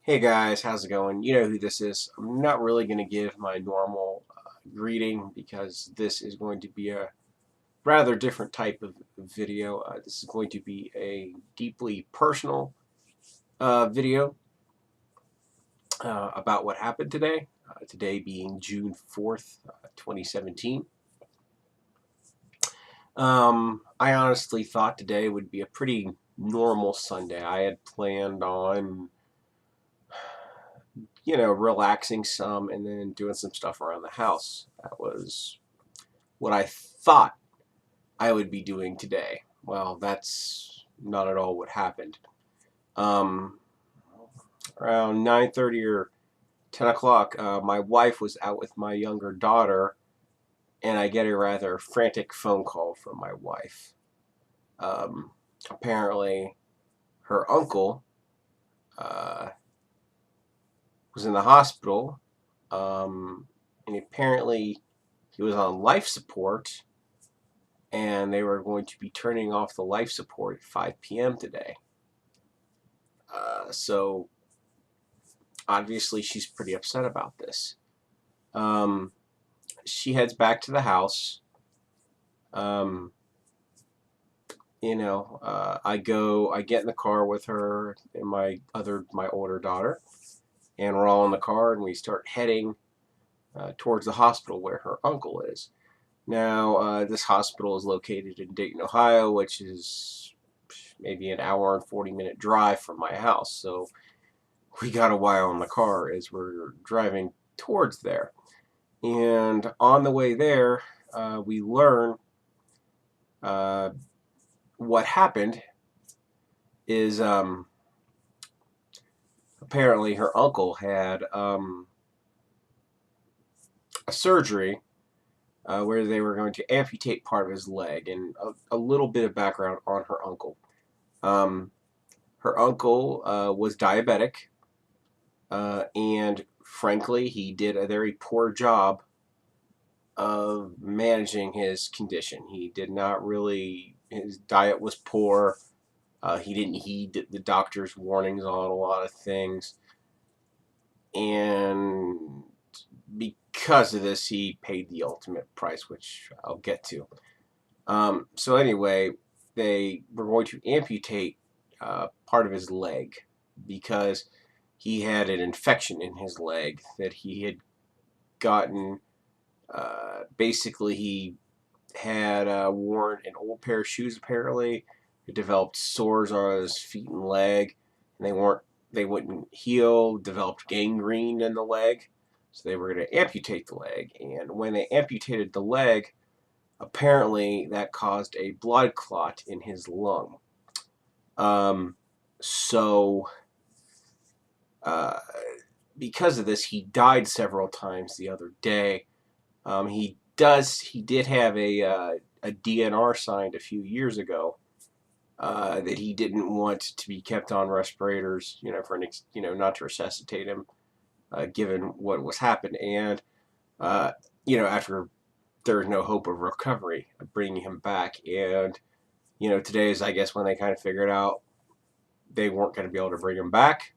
Hey guys, how's it going? You know who this is. I'm not really going to give my normal greeting because this is going to be a rather different type of video. This is going to be a deeply personal video about what happened today. Today being June 4th, 2017. I honestly thought today would be a pretty normal Sunday. I had planned on relaxing some and then doing some stuff around the house. That was what I thought I would be doing today. Well, that's not at all what happened. Um, Around 9:30 or 10 o'clock, my wife was out with my younger daughter, and I get a rather frantic phone call from my wife. Um, Apparently, her uncle was in the hospital, and apparently he was on life support, and they were going to be turning off the life support at 5 p.m. today. So obviously she's pretty upset about this. Um, she heads back to the house. Um, I get in the car with her and my older daughter, and we're all in the car and we start heading towards the hospital where her uncle is. Now, this hospital is located in Dayton, Ohio, which is maybe an hour and 40-minute drive from my house. So we got a while in the car as we're driving towards there. And on the way there, we learn uh, what happened is apparently her uncle had a surgery where they were going to amputate part of his leg. And a little bit of background on her uncle. Um, Her uncle was diabetic, and frankly, he did a very poor job of managing his condition. He did not really, his diet was poor. He didn't heed the doctor's warnings on a lot of things. And because of this, he paid the ultimate price, which I'll get to. So, anyway, they were going to amputate part of his leg because he had an infection in his leg that he had gotten. Basically, he had worn an old pair of shoes apparently. He developed sores on his feet and leg, and they wouldn't heal. Developed gangrene in the leg, so they were going to amputate the leg. And when they amputated the leg, apparently that caused a blood clot in his lung. Um, so uh, because of this, he died several times the other day. He did have a DNR signed a few years ago that he didn't want to be kept on respirators, not to resuscitate him, given what was happened, and after there was no hope of recovery, of bringing him back, and today is I guess when they kind of figured out they weren't going to be able to bring him back,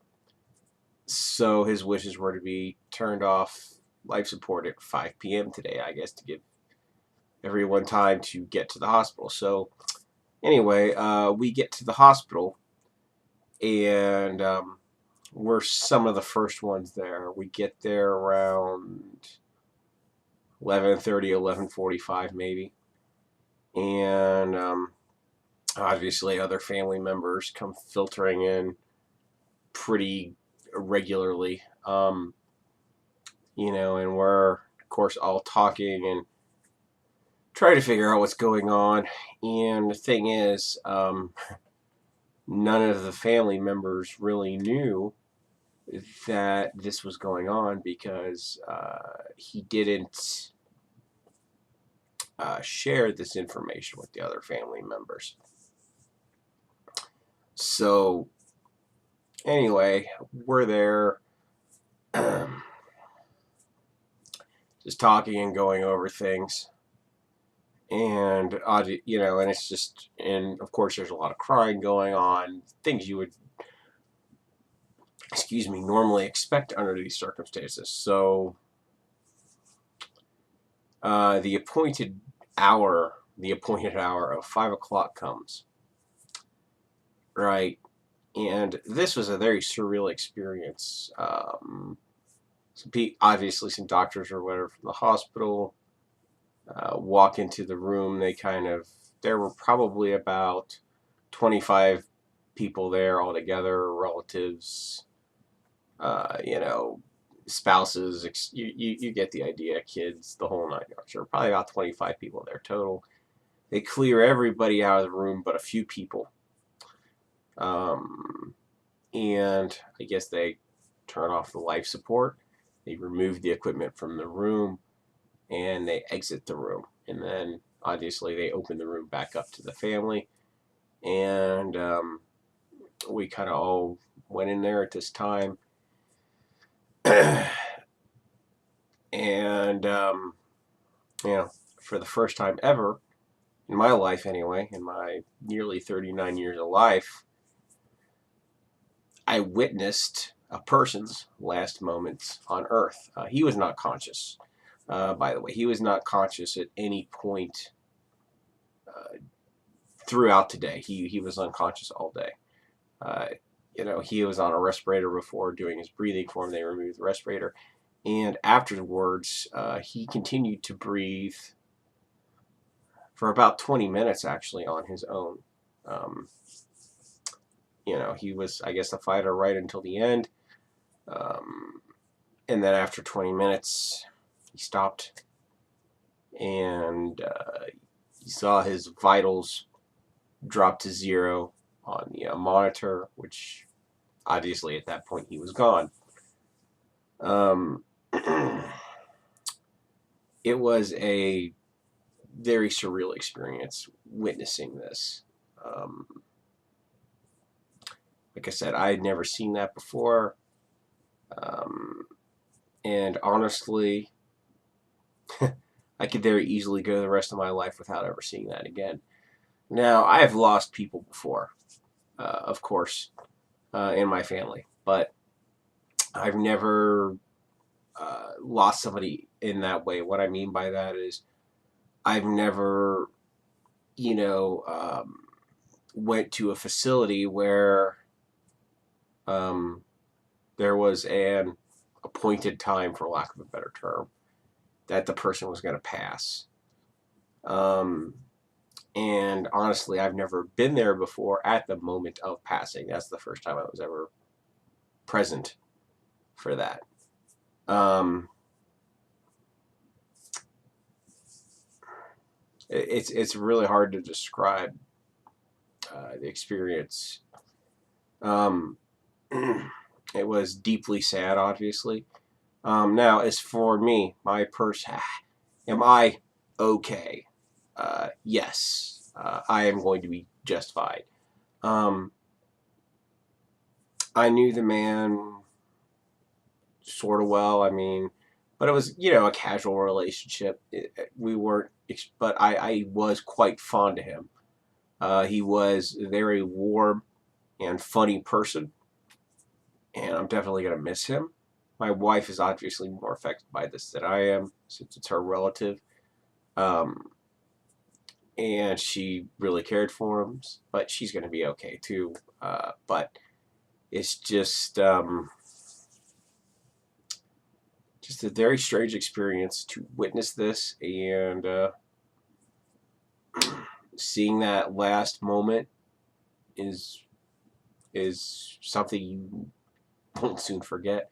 so his wishes were to be turned off life support at 5 p.m. today, I guess, to give everyone time to get to the hospital. So anyway, we get to the hospital, and we're some of the first ones there. We get there around 11:30, 11:45 maybe, and obviously other family members come filtering in pretty regularly. And we're of course all talking and try to figure out what's going on. And the thing is, none of the family members really knew that this was going on because he didn't share this information with the other family members. So, anyway, we're there just talking and going over things. And and it's just, and of course there's a lot of crying going on, things you would excuse me, normally expect under these circumstances. So the appointed hour of 5 o'clock comes, right? And this was a very surreal experience. Obviously, some doctors or whatever from the hospital walk into the room. There were probably about 25 people there altogether, relatives, you know, spouses, you get the idea, kids, the whole nine yards. There were probably about 25 people there total. They clear everybody out of the room but a few people. And I guess they turn off the life support. They remove the equipment from the room and they exit the room. And then obviously they open the room back up to the family. And we kind of all went in there at this time. And, you know, for the first time ever, in my life anyway, in my nearly 39 years of life, I witnessed a person's last moments on Earth. He was not conscious, by the way. He was not conscious at any point throughout the day. He was unconscious all day. You know, he was on a respirator before doing his breathing for him. They removed the respirator. And afterwards, he continued to breathe for about 20 minutes, actually, on his own. You know, he was, I guess, a fighter right until the end. And then after 20 minutes, he stopped. And he saw his vitals drop to 0 on the monitor, which obviously at that point he was gone. It was a very surreal experience witnessing this. Like I said, I had never seen that before. And honestly, I could very easily go the rest of my life without ever seeing that again. Now, I have lost people before, of course, in my family, but I've never lost somebody in that way. What I mean by that is I've never, you know, went to a facility where there was an appointed time, for lack of a better term, that the person was going to pass. And honestly, I've never been there before at the moment of passing. That's the first time I was ever present for that. It's really hard to describe the experience. It was deeply sad, obviously. Now, as for me, am I okay? Yes, I am going to be just fine. I knew the man sort of well. I mean, but it was, you know, a casual relationship. We weren't, but I was quite fond of him. He was a very warm and funny person, and I'm definitely going to miss him. My wife is obviously more affected by this than I am, since it's her relative. And she really cared for him, but she's going to be okay too. But it's just a very strange experience to witness this, and seeing that last moment is something you won't soon forget.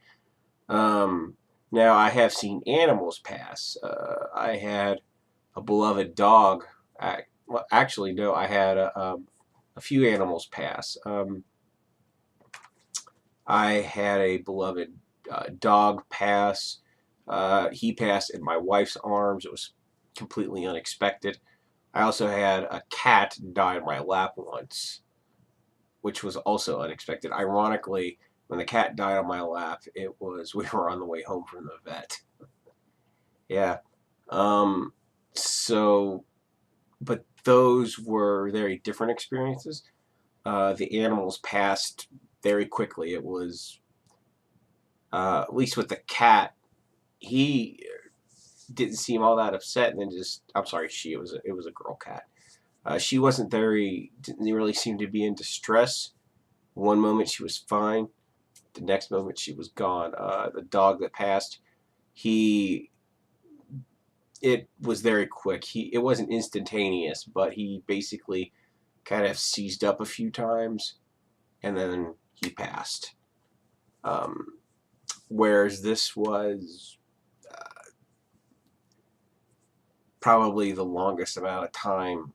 Now, I have seen animals pass. I had a beloved dog. Well, actually, no, I had a few animals pass. I had a beloved dog pass. He passed in my wife's arms. It was completely unexpected. I also had a cat die in my lap once, which was also unexpected. Ironically, when the cat died on my lap, we were on the way home from the vet. Yeah. So, but those were very different experiences. The animals passed very quickly. It was At least with the cat, he didn't seem all that upset, and then just, I'm sorry, it was a girl cat. She didn't really seem to be in distress. One moment she was fine, the next moment she was gone. The dog that passed, he it was very quick. It wasn't instantaneous, but he basically kind of seized up a few times, and then he passed. Um, whereas this was probably the longest amount of time.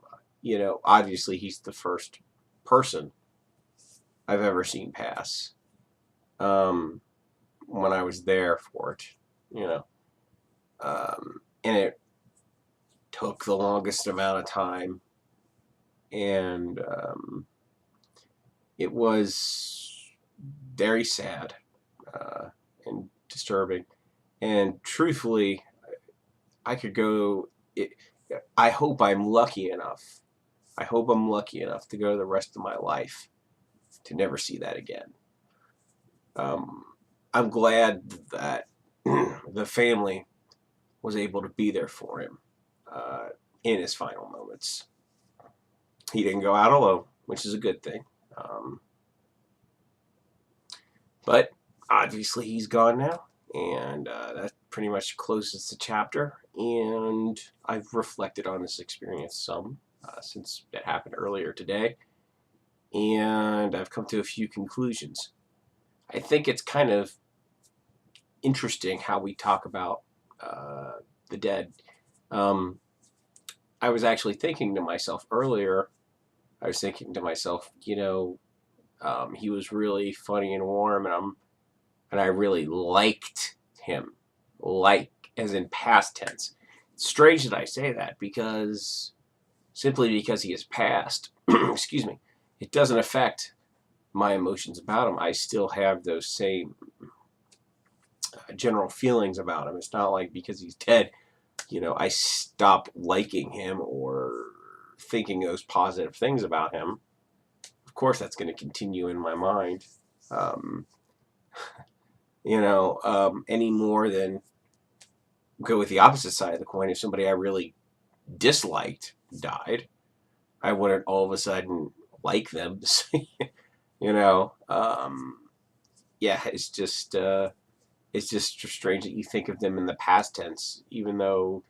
Obviously he's the first person I've ever seen pass. When I was there for it, and it took the longest amount of time, and it was very sad and disturbing. And truthfully, I could go. I hope I'm lucky enough. I hope I'm lucky enough to go the rest of my life to never see that again. I'm glad that the family was able to be there for him in his final moments. He didn't go out alone, which is a good thing. But obviously he's gone now, and that pretty much closes the chapter. And I've reflected on this experience some since it happened earlier today, and I've come to a few conclusions. I think it's kind of interesting how we talk about the dead. I was actually thinking to myself earlier, I was thinking to myself, he was really funny and warm, and I really liked him, like as in past tense. It's strange that I say that simply because he has passed, excuse me, it doesn't affect my emotions about him. I still have those same general feelings about him. It's not like because he's dead, I stop liking him or thinking those positive things about him. Of course, that's going to continue in my mind. Any more than go with the opposite side of the coin. If somebody I really disliked died, I wouldn't all of a sudden like them. Yeah, it's just strange that you think of them in the past tense, even though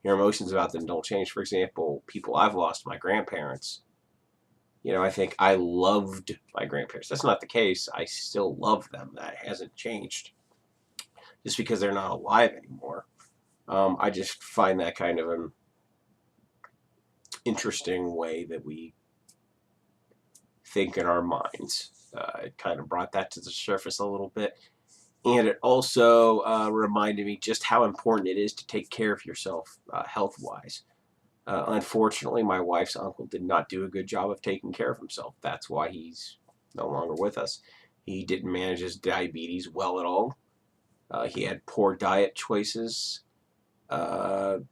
your emotions about them don't change. For example, people I've lost, my grandparents. I think I loved my grandparents. That's not the case. I still love them. That hasn't changed. Just because they're not alive anymore. I just find that kind of an interesting way that we think in our minds. It kind of brought that to the surface a little bit. And it also reminded me just how important it is to take care of yourself health-wise. Unfortunately, my wife's uncle did not do a good job of taking care of himself. That's why he's no longer with us. He didn't manage his diabetes well at all. He had poor diet choices. And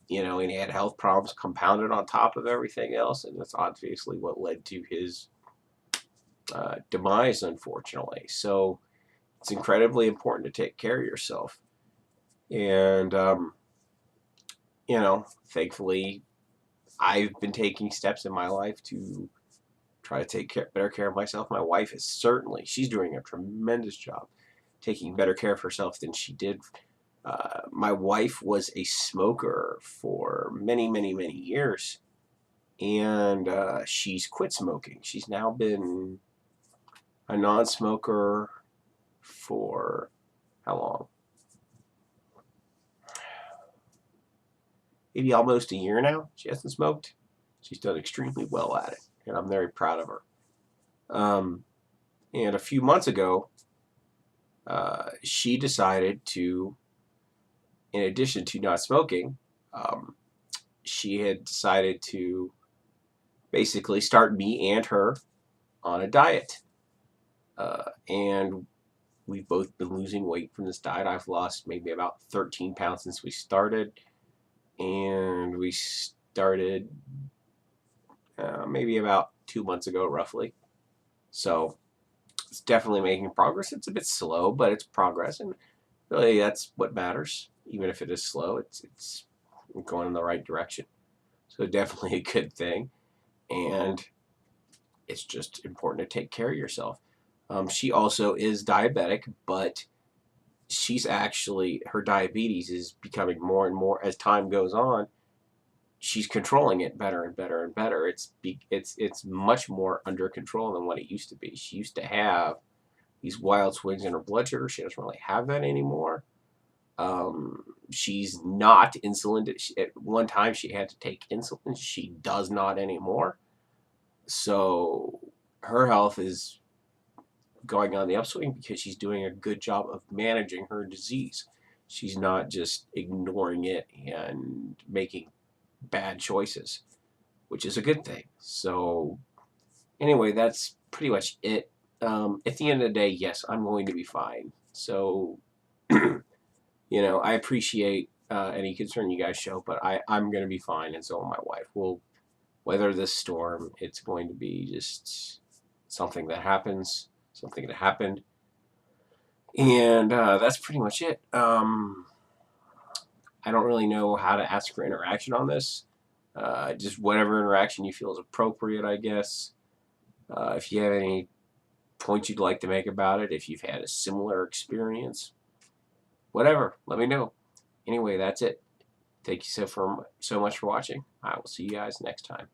he had health problems compounded on top of everything else, and that's obviously what led to his demise, unfortunately. So it's incredibly important to take care of yourself. And, thankfully, I've been taking steps in my life to try to take better care of myself. My wife she's doing a tremendous job taking better care of herself than she did. My wife was a smoker for many, many, many years, and she's quit smoking. She's now been a non-smoker for how long? Maybe almost a year now. She hasn't smoked. She's done extremely well at it, and I'm very proud of her. And a few months ago, she decided to, in addition to not smoking, she had decided to basically start me and her on a diet. And we've both been losing weight from this diet. I've lost maybe about 13 pounds since we started. And we started maybe about 2 months ago, roughly. So it's definitely making progress. It's a bit slow, but it's progress, and really that's what matters. Even if it is slow, it's going in the right direction. So definitely a good thing, and it's just important to take care of yourself. She also is diabetic, but she's actually, her diabetes is becoming more and more as time goes on. She's controlling it better and better and better. It's much more under control than what it used to be. She used to have these wild swings in her blood sugar. She doesn't really have that anymore. She's not insulin. At one time, she had to take insulin. She does not anymore. So her health is going on the upswing because she's doing a good job of managing her disease. She's not just ignoring it and making bad choices, which is a good thing. So anyway, that's pretty much it. At the end of the day, yes, I'm going to be fine. So, I appreciate any concern you guys show, but I'm going to be fine, and so will my wife. We'll weather this storm. It's going to be just something that happens, something that happened. And that's pretty much it. I don't really know how to ask for interaction on this. Just whatever interaction you feel is appropriate, I guess. If you have any points you'd like to make about it, if you've had a similar experience, whatever, let me know. Anyway, that's it. Thank you so much for watching. I will see you guys next time.